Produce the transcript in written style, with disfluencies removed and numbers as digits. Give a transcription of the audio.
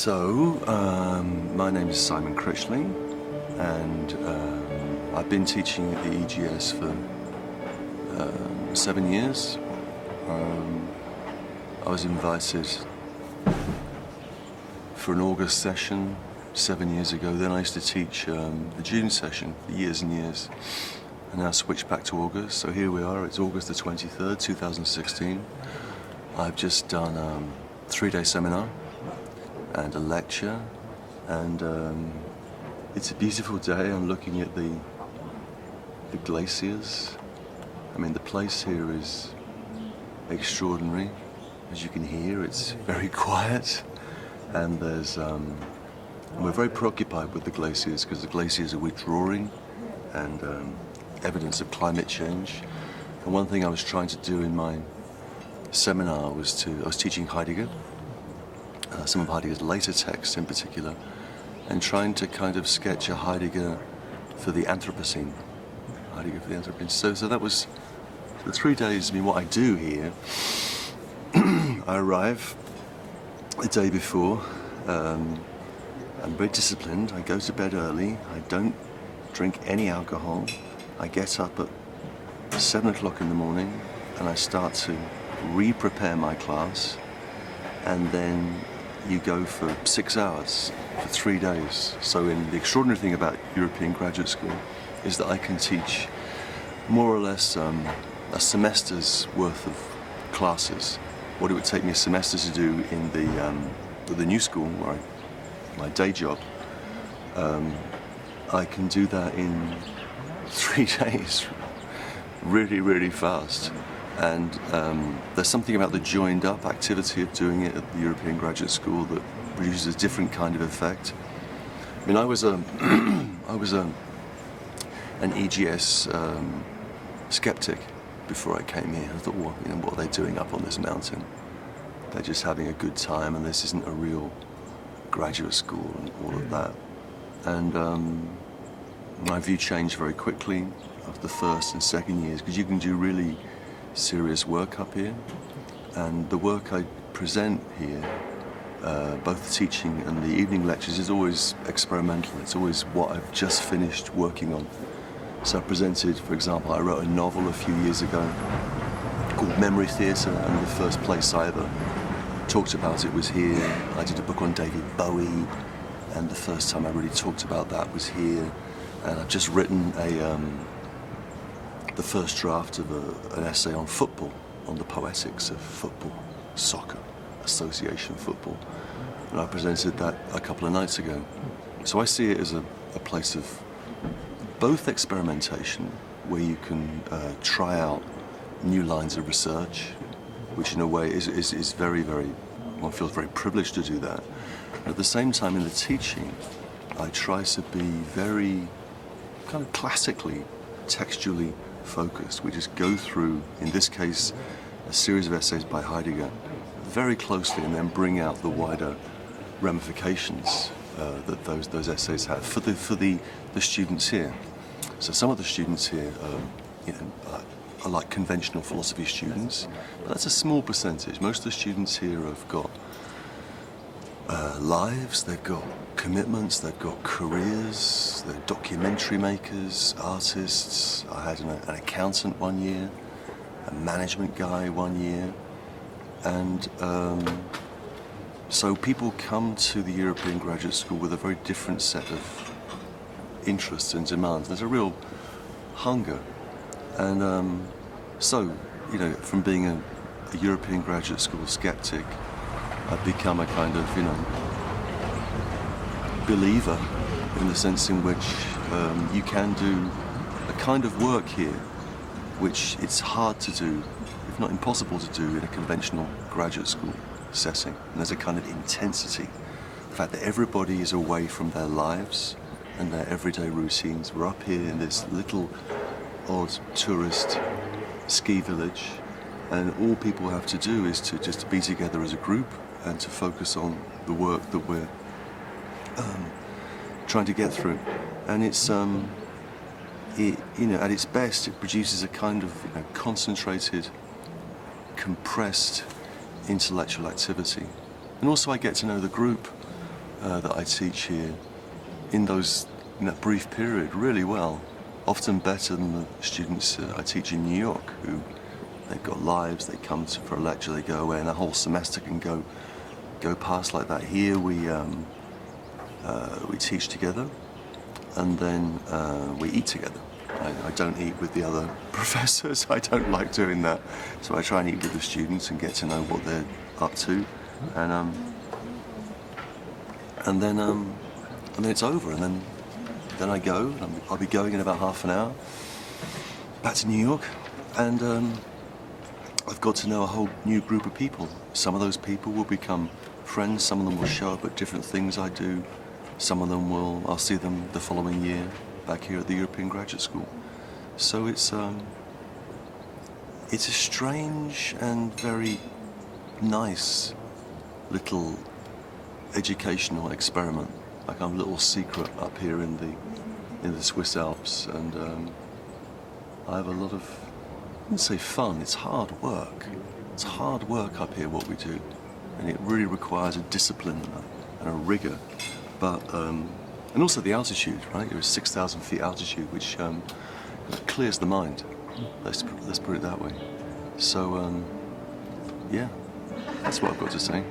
My name is Simon Critchley, and I've been teaching at the EGS for 7 years. I was invited for an August session 7 years ago. Then I used to teach the June session for years and years, and now switched back to August. So here we are, it's August the 23rd, 2016. I've just done a 3-day seminar and a lecture, and it's a beautiful day. I'm looking at the glaciers. I mean, the place here is extraordinary. As you can hear, it's very quiet, and we're very preoccupied with the glaciers because the glaciers are withdrawing, and evidence of climate change. And one thing I was trying to do in my seminar was I was teaching Heidegger, some of Heidegger's later texts in particular, and trying to kind of sketch a Heidegger for the Anthropocene. So that was the 3 days. I mean, what I do here, I arrive the day before. I'm very disciplined. I go to bed early. I don't drink any alcohol. I get up at 7 o'clock in the morning and I start to re-prepare my class, and then you go for 6 hours for 3 days. So the extraordinary thing about European graduate school is that I can teach more or less a semester's worth of classes. What it would take me a semester to do in the new school, where my day job, I can do that in 3 days, really, really fast. And there's something about the joined-up activity of doing it at the European Graduate School that produces a different kind of effect. I mean, I was an EGS skeptic before I came here. I thought, well, what are they doing up on this mountain? They're just having a good time, and this isn't a real graduate school and all of that. And my view changed very quickly after the first and second years, because you can do really serious work up here, and the work I present here, both the teaching and the evening lectures, is always experimental. It's always what I've just finished working on. So I presented, for example, I wrote a novel a few years ago called Memory Theatre, and the first place I ever talked about it was here. I did a book on David Bowie, and the first time I really talked about that was here. And I've just written the first draft of an essay on football, on the poetics of football, soccer, association football. And I presented that a couple of nights ago. So I see it as a place of both experimentation, where you can try out new lines of research, which in a way is very, very, one feels very privileged to do that. But at the same time, in the teaching, I try to be very kind of classically, textually focused. We just go through, in this case, a series of essays by Heidegger very closely, and then bring out the wider ramifications that those essays have for the students here. So some of the students here are like conventional philosophy students, but that's a small percentage. Most of the students here have got lives, they've got commitments, they've got careers, they're documentary makers, artists. I had an accountant 1 year, a management guy 1 year, and so people come to the European Graduate School with a very different set of interests and demands. There's a real hunger, and so, from being a European Graduate School skeptic, I've become a kind of, believer, in the sense in which you can do a kind of work here which it's hard to do, if not impossible to do, in a conventional graduate school setting. And there's a kind of intensity, the fact that everybody is away from their lives and their everyday routines. We're up here in this little odd tourist ski village, and all people have to do is to just be together as a group and to focus on the work that we're trying to get through. And it's at its best, it produces a kind of concentrated, compressed intellectual activity. And also I get to know the group that I teach here in that brief period really well, often better than the students I teach in New York, who they've got lives, they come for a lecture, they go away, and a whole semester can go past like that. Here we teach together, and then we eat together. I don't eat with the other professors. I don't like doing that, so I try and eat with the students and get to know what they're up to, and then it's over, and then I go. I'll be going in about half an hour back to New York, and I've got to know a whole new group of people. Some of those people will become friends. Some of them will show up at different things I do. Some of them I'll see them the following year back here at the European Graduate School. So it's a strange and very nice little educational experiment, like I'm a little secret up here in the Swiss Alps, and I have a lot of, I wouldn't say fun, it's hard work. It's hard work up here what we do, and it really requires a discipline and a rigor, but and also the altitude, right? You're at 6,000 feet altitude, which clears the mind. Let's put it that way. So yeah, that's what I've got to say.